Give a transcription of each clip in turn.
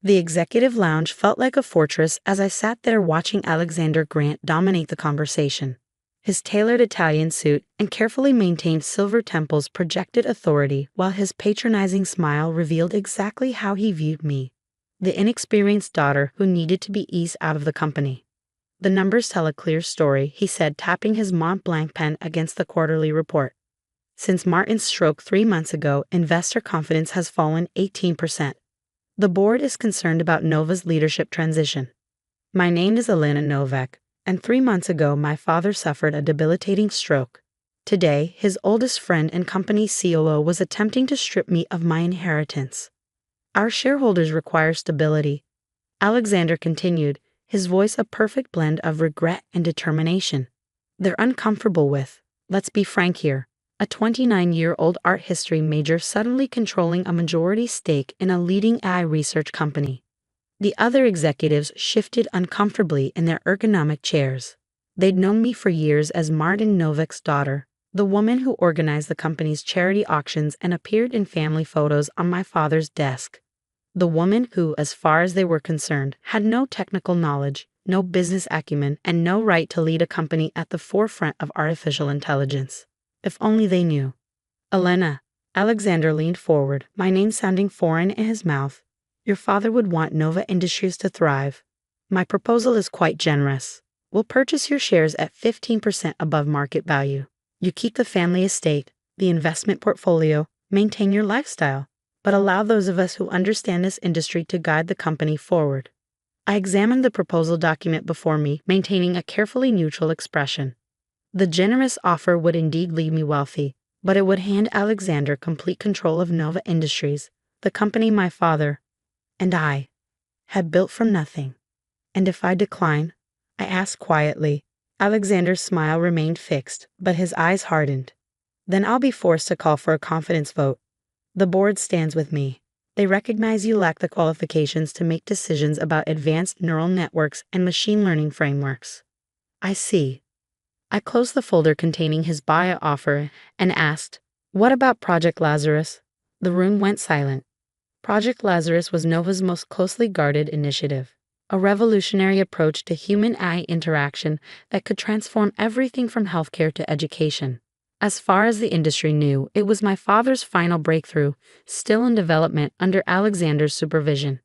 The executive lounge felt like a fortress as I sat there watching Alexander Grant dominate the conversation. His tailored Italian suit and carefully maintained silver temples projected authority, while his patronizing smile revealed exactly how he viewed me, the inexperienced daughter who needed to be eased out of the company. "The numbers tell a clear story," he said, tapping his Mont Blanc pen against the quarterly report. "Since Martin's stroke 3 months ago, investor confidence has fallen 18%. The board is concerned about Nova's leadership transition. My name is Elena Novak, and 3 months ago my father suffered a debilitating stroke. Today, his oldest friend and company COO was attempting to strip me of my inheritance. Our shareholders require stability," Alexander continued, his voice a perfect blend of regret and determination. "They're uncomfortable with, let's be frank here, a 29-year-old art history major suddenly controlling a majority stake in a leading AI research company." The other executives shifted uncomfortably in their ergonomic chairs. They'd known me for years as Martin Novak's daughter, the woman who organized the company's charity auctions and appeared in family photos on my father's desk. The woman who, as far as they were concerned, had no technical knowledge, no business acumen, and no right to lead a company at the forefront of artificial intelligence. If only they knew. "Elena," Alexander leaned forward, my name sounding foreign in his mouth. "Your father would want Nova Industries to thrive. My proposal is quite generous. We'll purchase your shares at 15% above market value. You keep the family estate, the investment portfolio, maintain your lifestyle, but allow those of us who understand this industry to guide the company forward." I examined the proposal document before me, maintaining a carefully neutral expression. The generous offer would indeed leave me wealthy, but it would hand Alexander complete control of Nova Industries, the company my father and I had built from nothing. "And if I decline?" I asked quietly. Alexander's smile remained fixed, but his eyes hardened. "Then I'll be forced to call for a confidence vote. The board stands with me. They recognize you lack the qualifications to make decisions about advanced neural networks and machine learning frameworks." "I see." I closed the folder containing his buyout offer and asked, "What about Project Lazarus?" The room went silent. Project Lazarus was Nova's most closely guarded initiative, a revolutionary approach to human-AI interaction that could transform everything from healthcare to education. As far as the industry knew, it was my father's final breakthrough, still in development under Alexander's supervision.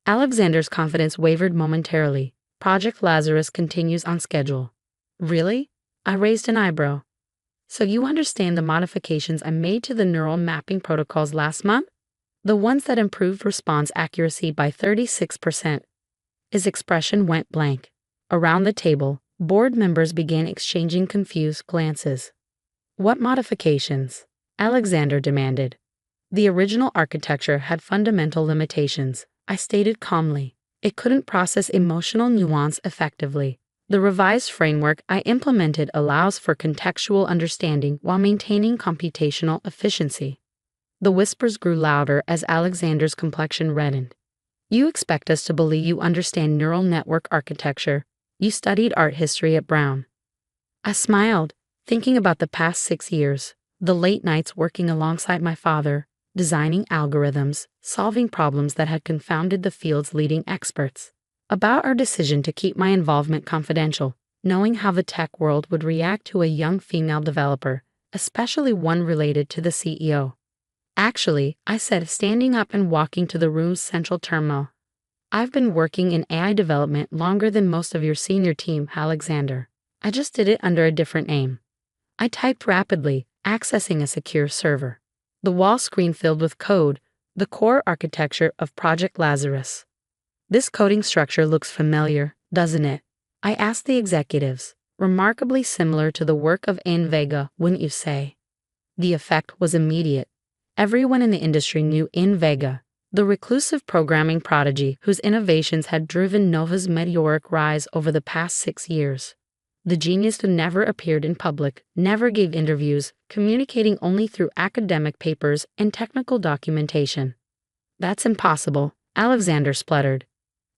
Alexander's confidence wavered momentarily. "Project Lazarus continues on schedule." "Really?" I raised an eyebrow. "So you understand the modifications I made to the neural mapping protocols last month? The ones that improved response accuracy by 36%. His expression went blank. Around the table, board members began exchanging confused glances. "What modifications?" Alexander demanded. "The original architecture had fundamental limitations," I stated calmly. "It couldn't process emotional nuance effectively. The revised framework I implemented allows for contextual understanding while maintaining computational efficiency." The whispers grew louder as Alexander's complexion reddened. "You expect us to believe you understand neural network architecture. You studied art history at Brown." I smiled, thinking about the past 6 years, the late nights working alongside my father, designing algorithms, solving problems that had confounded the field's leading experts. About our decision to keep my involvement confidential, knowing how the tech world would react to a young female developer, especially one related to the CEO. "Actually," I said, standing up and walking to the room's central terminal, "I've been working in AI development longer than most of your senior team, Alexander. I just did it under a different name." I typed rapidly, accessing a secure server. The wall screen filled with code, the core architecture of Project Lazarus. "This coding structure looks familiar, doesn't it?" I asked the executives. "Remarkably similar to the work of Vega, wouldn't you say?" The effect was immediate. Everyone in the industry knew Vega, the reclusive programming prodigy whose innovations had driven Nova's meteoric rise over the past 6 years. The genius who never appeared in public, never gave interviews, communicating only through academic papers and technical documentation. "That's impossible," Alexander spluttered.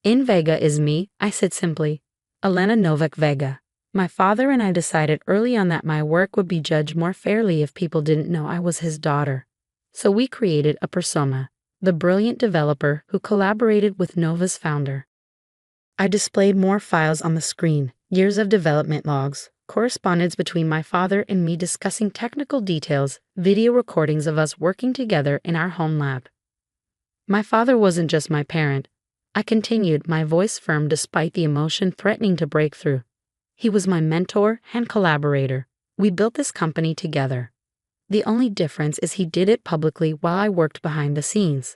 "Vega is me," I said simply. "Elena Novak Vega. My father and I decided early on that my work would be judged more fairly if people didn't know I was his daughter. So we created a persona, the brilliant developer who collaborated with Nova's founder. I displayed more files on the screen, years of development logs, correspondence between my father and me discussing technical details, video recordings of us working together in our home lab. My father wasn't just my parent. I continued, my voice firm despite the emotion threatening to break through. He was my mentor and collaborator. We built this company together. The only difference is he did it publicly while I worked behind the scenes.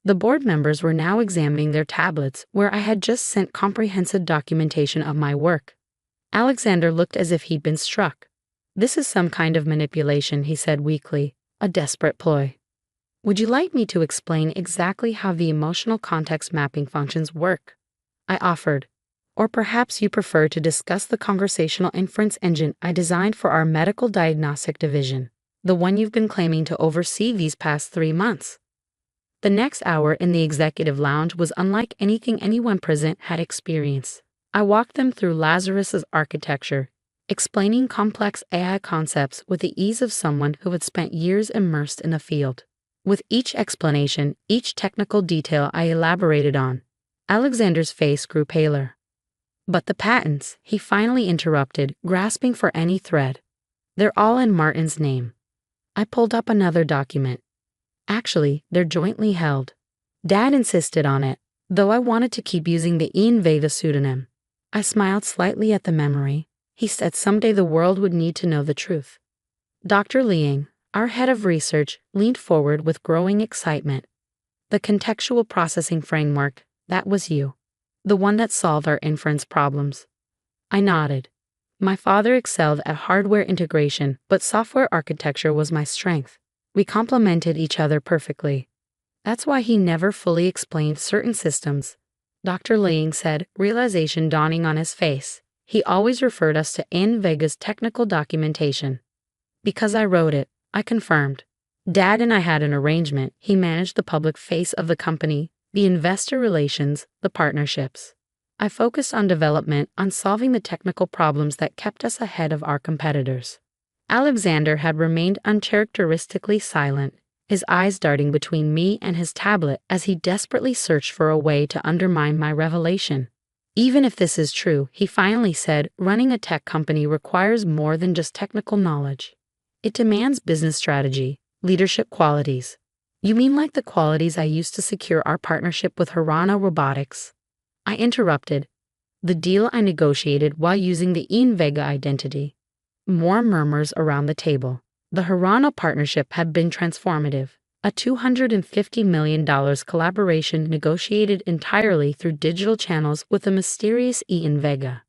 The board members were now examining their tablets where I had just sent comprehensive documentation of my work. Alexander looked as if he'd been struck. "This is some kind of manipulation," he said weakly, "a desperate ploy. Would you like me to explain exactly how the emotional context mapping functions work?" I offered. "Or perhaps you prefer to discuss the conversational inference engine I designed for our medical diagnostic division, the one you've been claiming to oversee these past 3 months." The next hour in the executive lounge was unlike anything anyone present had experienced. I walked them through Lazarus's architecture, explaining complex AI concepts with the ease of someone who had spent years immersed in the field. With each explanation, each technical detail I elaborated on, Alexander's face grew paler. "But the patents," he finally interrupted, grasping for any thread. "They're all in Martin's name." I pulled up another document. "Actually, they're jointly held. Dad insisted on it, though I wanted to keep using the Ian Vega pseudonym." I smiled slightly at the memory. He said someday the world would need to know the truth. Dr. Liang, our head of research, leaned forward with growing excitement. "The contextual processing framework, that was you. The one that solved our inference problems." I nodded. My father excelled at hardware integration, but software architecture was my strength. We complemented each other perfectly. That's why he never fully explained certain systems, Dr. Liang said, realization dawning on his face. He always referred us to Ian Vega's technical documentation. Because I wrote it, I confirmed. Dad and I had an arrangement. He managed the public face of the company, the investor relations, the partnerships. I focused on development, on solving the technical problems that kept us ahead of our competitors. Alexander had remained uncharacteristically silent, his eyes darting between me and his tablet as he desperately searched for a way to undermine my revelation. "Even if this is true," he finally said, "running a tech company requires more than just technical knowledge. It demands business strategy, leadership qualities." "You mean like the qualities I used to secure our partnership with Hirano Robotics?" I interrupted. "The deal I negotiated while using the Ian Vega identity." More murmurs around the table. The Hirano partnership had been transformative, a $250 million collaboration negotiated entirely through digital channels with the mysterious Ian Vega.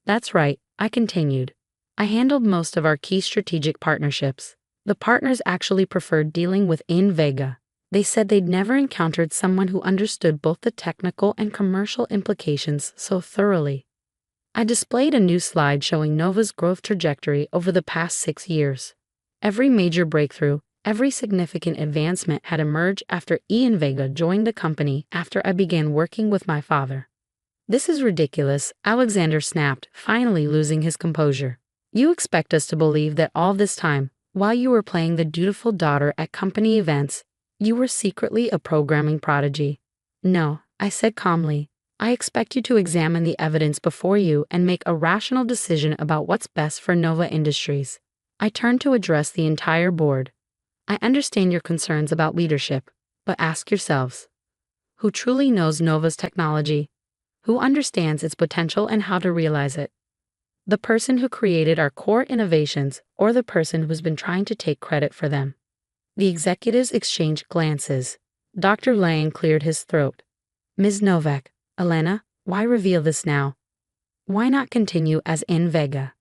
"That's right," I continued. "I handled most of our key strategic partnerships. The partners actually preferred dealing with Ian Vega. They said they'd never encountered someone who understood both the technical and commercial implications so thoroughly." I displayed a new slide showing Nova's growth trajectory over the past 6 years. Every major breakthrough, every significant advancement had emerged after Ian Vega joined the company after I began working with my father. "This is ridiculous," Alexander snapped, finally losing his composure. "You expect us to believe that all this time, while you were playing the dutiful daughter at company events, you were secretly a programming prodigy." "No," I said calmly. "I expect you to examine the evidence before you and make a rational decision about what's best for Nova Industries." I turned to address the entire board. "I understand your concerns about leadership, but ask yourselves, who truly knows Nova's technology? Who understands its potential and how to realize it? The person who created our core innovations or the person who's been trying to take credit for them?" The executives exchanged glances. Dr. Liang cleared his throat. "Ms. Novak, Elena, why reveal this now? Why not continue as Ian Vega?"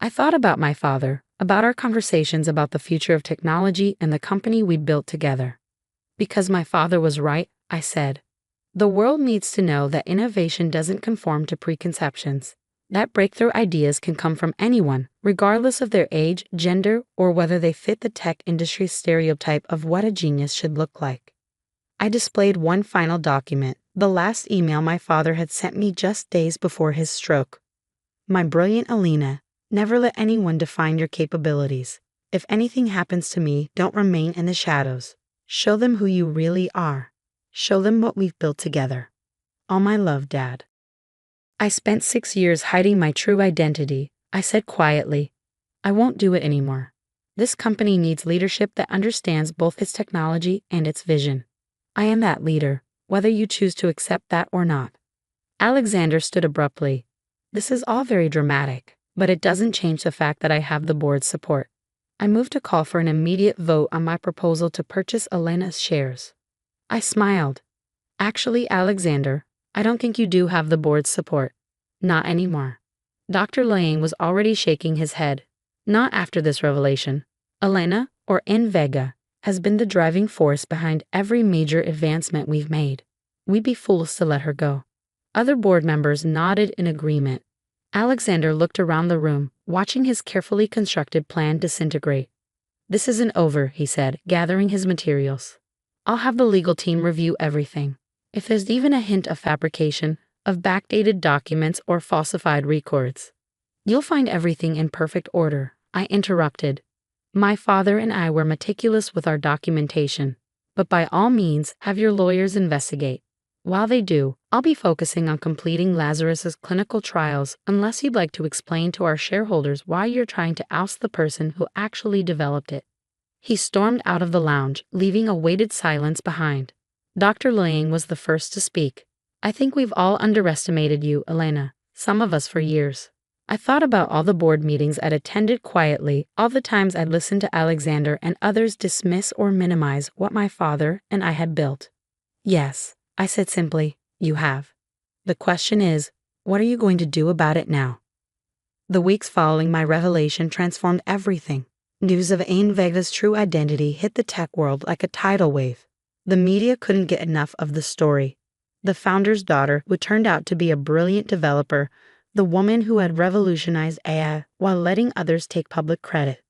I thought about my father, about our conversations about the future of technology and the company we built together. "Because my father was right," I said. "The world needs to know that innovation doesn't conform to preconceptions, that breakthrough ideas can come from anyone, regardless of their age, gender, or whether they fit the tech industry's stereotype of what a genius should look like." I displayed one final document, the last email my father had sent me just days before his stroke. "My brilliant Alina, never let anyone define your capabilities. If anything happens to me, don't remain in the shadows. Show them who you really are." Show them what we've built together. All my love, Dad. I spent 6 years hiding my true identity, I said quietly. I won't do it anymore. This company needs leadership that understands both its technology and its vision. I am that leader, whether you choose to accept that or not. Alexander stood abruptly. This is all very dramatic, but it doesn't change the fact that I have the board's support. I moved to call for an immediate vote on my proposal to purchase Elena's shares. I smiled. Actually, Alexander, I don't think you do have the board's support. Not anymore. Dr. Lang was already shaking his head. Not after this revelation. Elena, or Vega, has been the driving force behind every major advancement we've made. We'd be fools to let her go. Other board members nodded in agreement. Alexander looked around the room, watching his carefully constructed plan disintegrate. This isn't over, he said, gathering his materials. I'll have the legal team review everything. If there's even a hint of fabrication, of backdated documents or falsified records, you'll find everything in perfect order, I interrupted. My father and I were meticulous with our documentation, but by all means have your lawyers investigate. While they do, I'll be focusing on completing Lazarus's clinical trials unless you'd like to explain to our shareholders why you're trying to oust the person who actually developed it. He stormed out of the lounge, leaving a weighted silence behind. Dr. Lang was the first to speak. I think we've all underestimated you, Elena, some of us for years. I thought about all the board meetings I'd attended quietly, all the times I'd listened to Alexander and others dismiss or minimize what my father and I had built. Yes, I said simply, you have. The question is, what are you going to do about it now? The weeks following my revelation transformed everything. News of Vega's true identity hit the tech world like a tidal wave. The media couldn't get enough of the story. The founder's daughter, who turned out to be a brilliant developer, the woman who had revolutionized AI while letting others take public credit.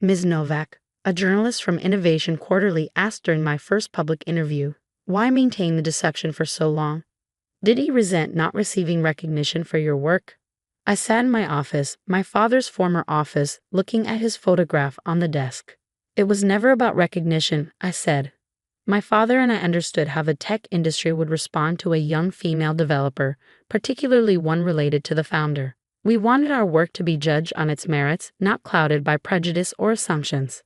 Ms. Novak, a journalist from Innovation Quarterly, asked during my first public interview, why maintain the deception for so long? Did he resent not receiving recognition for your work? I sat in my office, my father's former office, looking at his photograph on the desk. It was never about recognition, I said. My father and I understood how the tech industry would respond to a young female developer, particularly one related to the founder. We wanted our work to be judged on its merits, not clouded by prejudice or assumptions.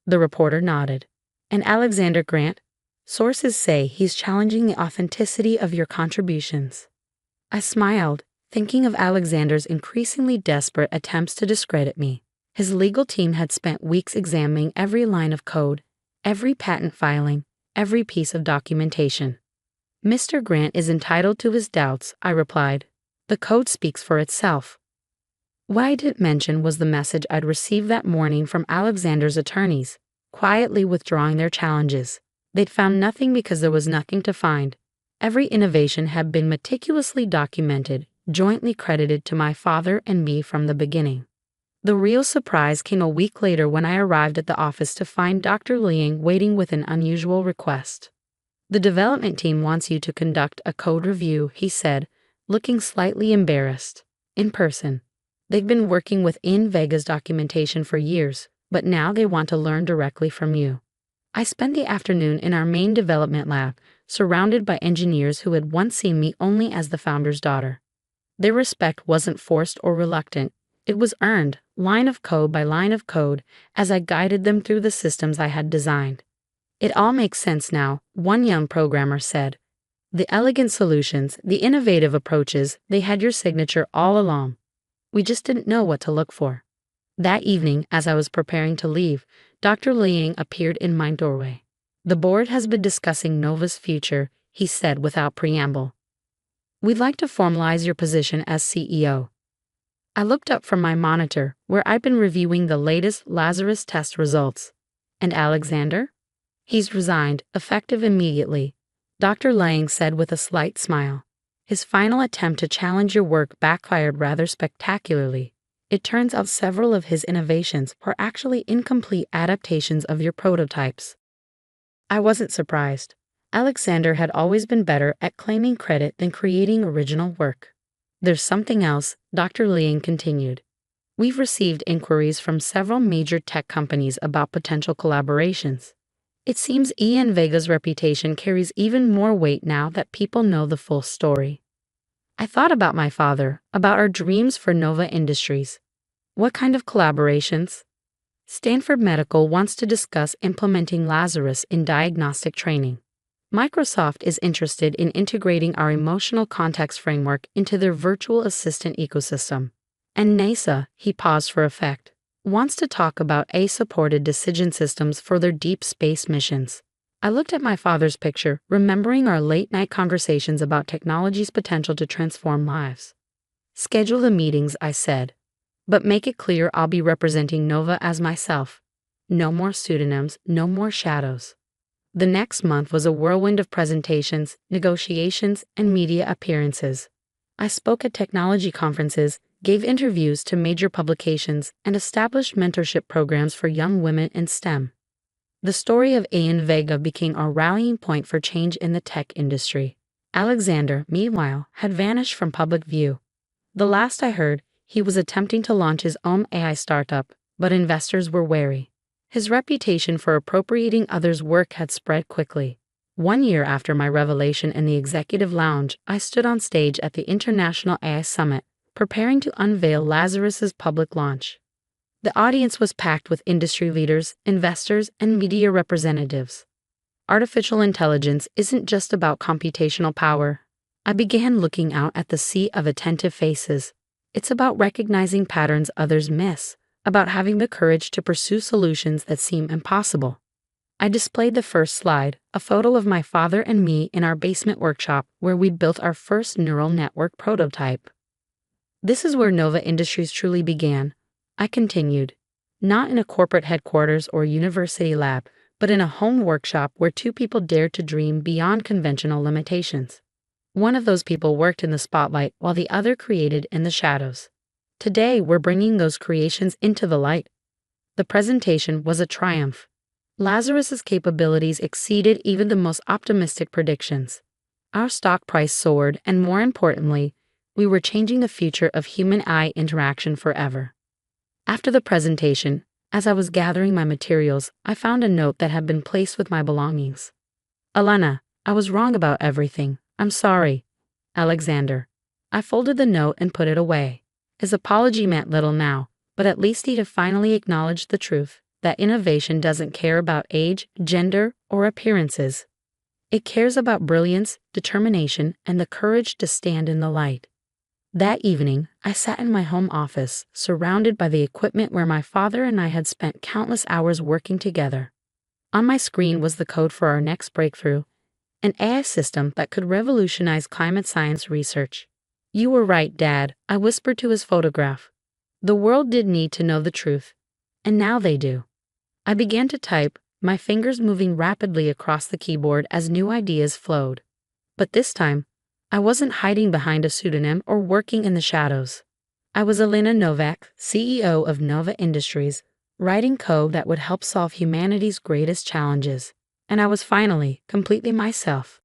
The reporter nodded. And Alexander Grant? Sources say he's challenging the authenticity of your contributions. I smiled, thinking of Alexander's increasingly desperate attempts to discredit me. His legal team had spent weeks examining every line of code, every patent filing, every piece of documentation. Mr. Grant is entitled to his doubts, I replied. The code speaks for itself. What I didn't mention was the message I'd received that morning from Alexander's attorneys, quietly withdrawing their challenges. They'd found nothing because there was nothing to find. Every innovation had been meticulously documented, jointly credited to my father and me from the beginning. The real surprise came a week later when I arrived at the office to find Dr. Liang waiting with an unusual request. The development team wants you to conduct a code review, he said, looking slightly embarrassed. In person. They've been working with Vega's documentation for years, but now they want to learn directly from you. I spent the afternoon in our main development lab, surrounded by engineers who had once seen me only as the founder's daughter. Their respect wasn't forced or reluctant. It was earned, line of code by line of code, as I guided them through the systems I had designed. It all makes sense now, one young programmer said. The elegant solutions, the innovative approaches, they had your signature all along. We just didn't know what to look for. That evening, as I was preparing to leave, Dr. Liang appeared in my doorway. The board has been discussing Nova's future, he said without preamble. We'd like to formalize your position as CEO. I looked up from my monitor, where I'd been reviewing the latest Lazarus test results. And Alexander? He's resigned, effective immediately, Dr. Lang said with a slight smile. His final attempt to challenge your work backfired rather spectacularly. It turns out several of his innovations were actually incomplete adaptations of your prototypes. I wasn't surprised. Alexander had always been better at claiming credit than creating original work. There's something else, Dr. Liang continued. We've received inquiries from several major tech companies about potential collaborations. It seems Ian Vega's reputation carries even more weight now that people know the full story. I thought about my father, about our dreams for Nova Industries. What kind of collaborations? Stanford Medical wants to discuss implementing Lazarus in diagnostic training. Microsoft is interested in integrating our emotional context framework into their virtual assistant ecosystem. And NASA, he paused for effect, wants to talk about AI-supported decision systems for their deep space missions. I looked at my father's picture, remembering our late-night conversations about technology's potential to transform lives. Schedule the meetings, I said. But make it clear I'll be representing Nova as myself. No more pseudonyms, no more shadows. The next month was a whirlwind of presentations, negotiations, and media appearances. I spoke at technology conferences, gave interviews to major publications, and established mentorship programs for young women in STEM. The story of Ian Vega became a rallying point for change in the tech industry. Alexander, meanwhile, had vanished from public view. The last I heard, he was attempting to launch his own AI startup, but investors were wary. His reputation for appropriating others' work had spread quickly. 1 year after my revelation in the executive lounge, I stood on stage at the International AI Summit, preparing to unveil Lazarus's public launch. The audience was packed with industry leaders, investors, and media representatives. Artificial intelligence isn't just about computational power. I began looking out at the sea of attentive faces. It's about recognizing patterns others miss, about having the courage to pursue solutions that seem impossible. I displayed the first slide, a photo of my father and me in our basement workshop where we'd built our first neural network prototype. This is where Nova Industries truly began, I continued. Not in a corporate headquarters or university lab, but in a home workshop where two people dared to dream beyond conventional limitations. One of those people worked in the spotlight while the other created in the shadows. Today, we're bringing those creations into the light. The presentation was a triumph. Lazarus's capabilities exceeded even the most optimistic predictions. Our stock price soared, and more importantly, we were changing the future of human-AI interaction forever. After the presentation, as I was gathering my materials, I found a note that had been placed with my belongings. Alana, I was wrong about everything. I'm sorry. Alexander. I folded the note and put it away. His apology meant little now, but at least he'd have finally acknowledged the truth, that innovation doesn't care about age, gender, or appearances. It cares about brilliance, determination, and the courage to stand in the light. That evening, I sat in my home office, surrounded by the equipment where my father and I had spent countless hours working together. On my screen was the code for our next breakthrough, an AI system that could revolutionize climate science research. You were right, Dad, I whispered to his photograph. The world did need to know the truth, and now they do. I began to type, my fingers moving rapidly across the keyboard as new ideas flowed. But this time, I wasn't hiding behind a pseudonym or working in the shadows. I was Alina Novak, CEO of Nova Industries, writing code that would help solve humanity's greatest challenges. And I was finally completely myself.